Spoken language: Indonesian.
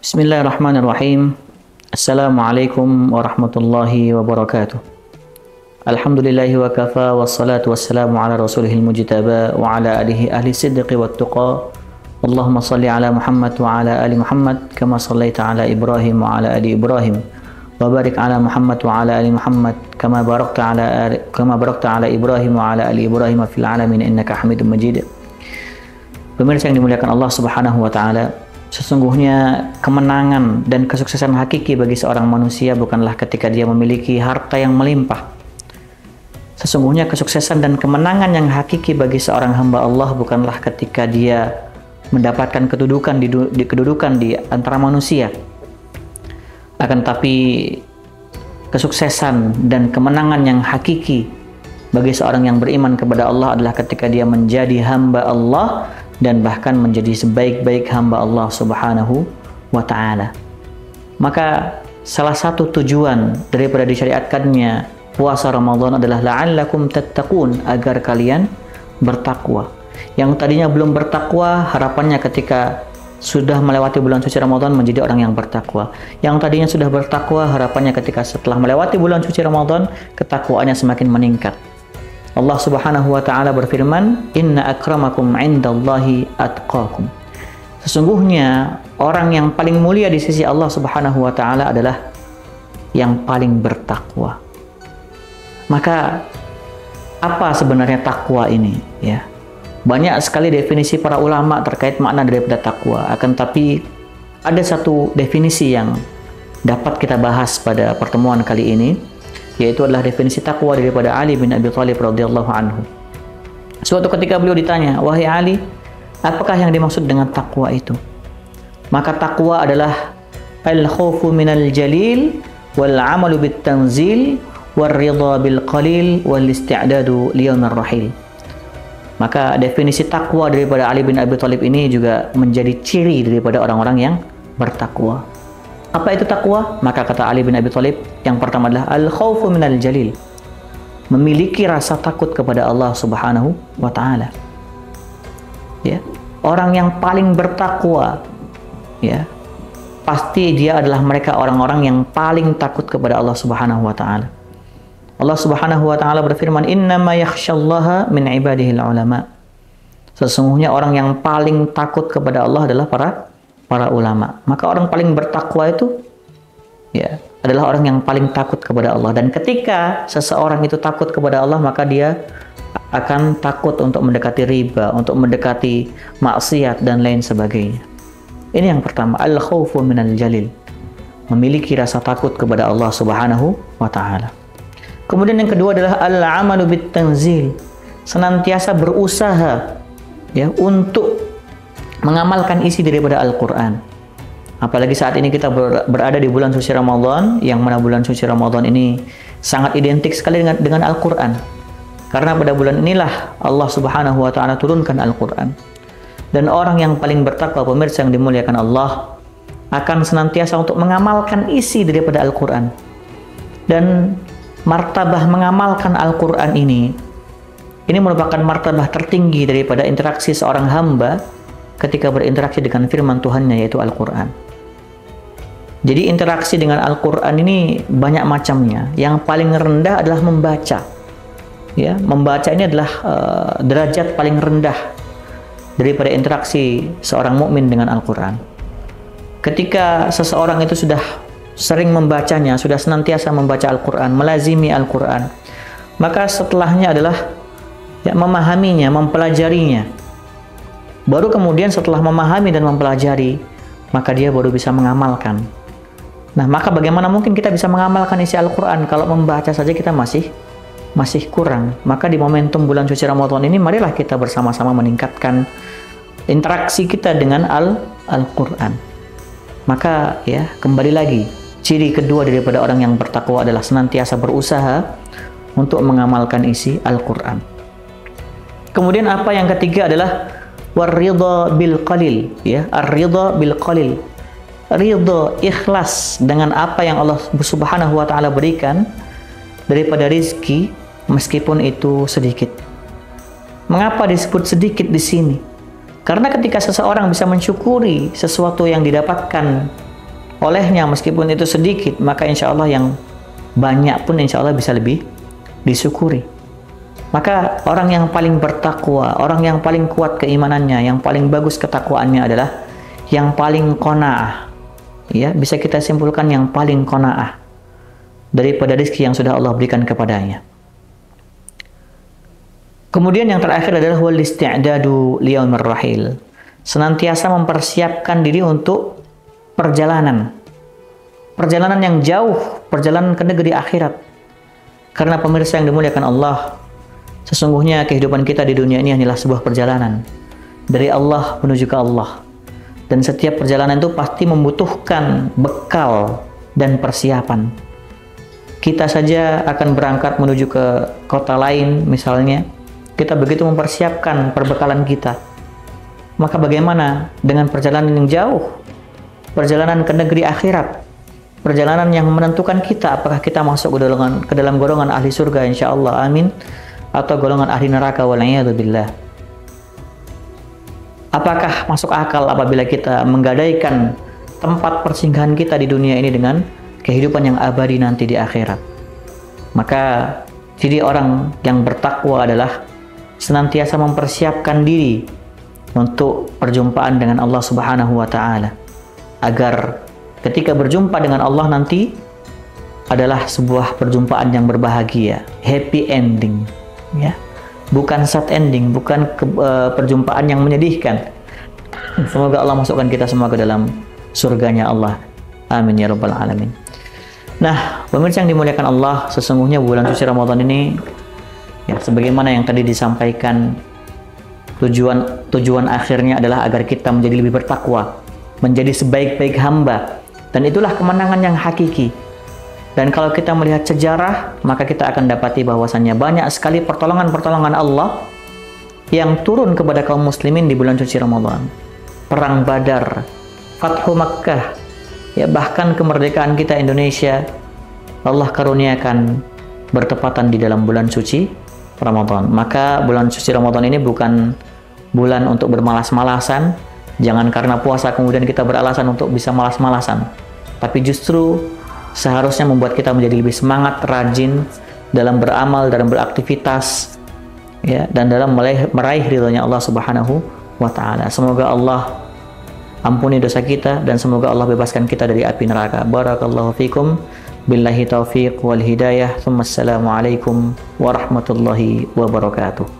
Bismillahirrahmanirrahim. Assalamualaikum warahmatullahi wabarakatuh. Alhamdulillahi wa kafa wassalatu wassalamu ala rasulihil mujtaba wa ala alihi ahli sidqi wat tuqa. Allahumma salli ala Muhammad wa ala ali Muhammad kama sallaita ala Ibrahim wa ala ali Ibrahim wa barik ala Muhammad wa ala ali Muhammad kama barakta ala Ibrahim wa ala ali Ibrahim fil alamin innaka Hamidum Majid. Pemirsa yang dimuliakan Allah Subhanahu wa taala, sesungguhnya kemenangan dan kesuksesan hakiki bagi seorang manusia bukanlah ketika dia memiliki harta yang melimpah. Sesungguhnya kesuksesan dan kemenangan yang hakiki bagi seorang hamba Allah bukanlah ketika dia mendapatkan kedudukan di antara manusia. Akan tapi kesuksesan dan kemenangan yang hakiki bagi seorang yang beriman kepada Allah adalah ketika dia menjadi hamba Allah dan bahkan menjadi sebaik-baik hamba Allah Subhanahu wa ta'ala. Maka salah satu tujuan daripada disyariatkannya puasa Ramadan adalah la'allakum tattaqun, agar kalian bertakwa. Yang tadinya belum bertakwa, harapannya ketika sudah melewati bulan suci Ramadan menjadi orang yang bertakwa. Yang tadinya sudah bertakwa, harapannya ketika setelah melewati bulan suci Ramadan, ketakwaannya semakin meningkat. Allah Subhanahu wa ta'ala berfirman, "Inna akramakum 'indallahi atqakum." Sesungguhnya orang yang paling mulia di sisi Allah Subhanahu wa ta'ala adalah yang paling bertakwa. Maka apa sebenarnya takwa ini, ya? Banyak sekali definisi para ulama terkait makna daripada takwa. Akan tapi ada satu definisi yang dapat kita bahas pada pertemuan kali ini, yaitu adalah definisi takwa daripada Ali bin Abi Thalib radhiyallahu anhu. Suatu ketika beliau ditanya, "Wahai Ali, apakah yang dimaksud dengan takwa itu?" Maka takwa adalah al-khawfu minal jalil wal 'amalu bit tanzil war ridha bil qalil wal isti'dadu liyaumir rahil. Maka definisi takwa daripada Ali bin Abi Thalib ini juga menjadi ciri daripada orang-orang yang bertakwa. Apa itu takwa? Maka kata Ali bin Abi Thalib, yang pertama adalah al-khawfu minal jalil, memiliki rasa takut kepada Allah Subhanahu wa ta'ala. Ya, orang yang paling bertakwa, ya, pasti dia adalah mereka orang-orang yang paling takut kepada Allah Subhanahu wa ta'ala. Allah Subhanahu wa ta'ala berfirman, "Innama yakhsyallaha min ibadihil ulama." Sesungguhnya orang yang paling takut kepada Allah adalah para ulama. Maka orang paling bertakwa itu, ya, adalah orang yang paling takut kepada Allah. Dan ketika seseorang itu takut kepada Allah, maka dia akan takut untuk mendekati riba, untuk mendekati maksiat dan lain sebagainya. Ini yang pertama, al-khawfu minal jalil, memiliki rasa takut kepada Allah Subhanahu wa ta'ala. Kemudian yang kedua adalah al-amalu bit tanzil, senantiasa berusaha, ya, untuk mengamalkan isi daripada Al-Quran. Apalagi saat ini kita berada di bulan suci Ramadan, yang mana bulan suci Ramadan ini sangat identik sekali dengan Al-Quran. Karena pada bulan inilah Allah Subhanahu wa ta'ala turunkan Al-Quran. Dan orang yang paling bertakwa, pemirsa yang dimuliakan Allah, akan senantiasa untuk mengamalkan isi daripada Al-Quran. Dan martabah mengamalkan Al-Quran ini merupakan martabah tertinggi daripada interaksi seorang hamba ketika berinteraksi dengan firman Tuhannya, yaitu Al-Quran. Jadi interaksi dengan Al-Quran ini banyak macamnya. Yang paling rendah adalah membaca. Ya, membaca ini adalah derajat paling rendah daripada interaksi seorang mukmin dengan Al-Quran. Ketika seseorang itu sudah sering membacanya, sudah senantiasa membaca Al-Quran, melazimi Al-Quran, maka setelahnya adalah, ya, memahaminya, mempelajarinya. Baru kemudian setelah memahami dan mempelajari, maka dia baru bisa mengamalkan. Nah, maka bagaimana mungkin kita bisa mengamalkan isi Al-Quran kalau membaca saja kita masih kurang? Maka di momentum bulan suci Ramadan ini, marilah kita bersama-sama meningkatkan interaksi kita dengan Al-Quran. Maka, ya, kembali lagi, ciri kedua daripada orang yang bertakwa adalah senantiasa berusaha untuk mengamalkan isi Al-Quran. Kemudian apa yang ketiga adalah war-ridha bil qalil, ya, ar-ridha bil qalil. Ridha, ikhlas dengan apa yang Allah Subhanahu wa ta'ala berikan daripada rizki, meskipun itu sedikit. Mengapa disebut sedikit di sini? Karena ketika seseorang bisa mensyukuri sesuatu yang didapatkan olehnya, meskipun itu sedikit, maka insya Allah yang banyak pun insya Allah bisa lebih disyukuri. Maka orang yang paling bertakwa, orang yang paling kuat keimanannya, yang paling bagus ketakwaannya adalah yang paling qanaah. Ya, bisa kita simpulkan yang paling qanaah daripada rezeki yang sudah Allah berikan kepadanya. Kemudian yang terakhir adalah wal isti'dadu liyaumir rahil. Senantiasa mempersiapkan diri untuk perjalanan yang jauh, perjalanan ke negeri akhirat. Karena pemirsa yang dimuliakan Allah, sesungguhnya kehidupan kita di dunia ini hanyalah sebuah perjalanan dari Allah menuju ke Allah. Dan setiap perjalanan itu pasti membutuhkan bekal dan persiapan. Kita saja akan berangkat menuju ke kota lain misalnya, kita begitu mempersiapkan perbekalan kita. Maka bagaimana dengan perjalanan yang jauh? Perjalanan ke negeri akhirat, perjalanan yang menentukan kita apakah kita masuk ke dalam golongan ahli surga insyaallah amin, atau golongan ahli neraka wal'iyadzubillah. Apakah masuk akal apabila kita menggadaikan tempat persinggahan kita di dunia ini dengan kehidupan yang abadi nanti di akhirat? Maka ciri orang yang bertakwa adalah senantiasa mempersiapkan diri untuk perjumpaan dengan Allah Subhanahu wa taala, agar ketika berjumpa dengan Allah nanti adalah sebuah perjumpaan yang berbahagia, happy ending, ya. Bukan sad ending, bukan perjumpaan yang menyedihkan. Semoga Allah masukkan kita semua ke dalam surganya Allah. Amin ya rabbal alamin. Nah, pemirsa yang dimuliakan Allah, sesungguhnya bulan suci Ramadan ini, ya, sebagaimana yang tadi disampaikan, tujuan akhirnya adalah agar kita menjadi lebih bertakwa, menjadi sebaik-baik hamba, dan itulah kemenangan yang hakiki. Dan kalau kita melihat sejarah, maka kita akan dapati bahwasannya banyak sekali pertolongan-pertolongan Allah yang turun kepada kaum muslimin di bulan suci Ramadan. Perang Badar, Fathu Makkah, ya, bahkan kemerdekaan kita Indonesia, Allah karuniakan bertepatan di dalam bulan suci Ramadan. Maka bulan suci Ramadan ini bukan bulan untuk bermalas-malasan. Jangan karena puasa kemudian kita beralasan untuk bisa malas-malasan, tapi justru seharusnya membuat kita menjadi lebih semangat, rajin dalam beramal, dalam beraktivitas, ya, dan dalam meraih ridhonya Allah Subhanahu wa taala. Semoga Allah ampuni dosa kita dan semoga Allah bebaskan kita dari api neraka. Barakallahu fikum, billahi taufiq wal hidayah. Assalamualaikum warahmatullahi wabarakatuh.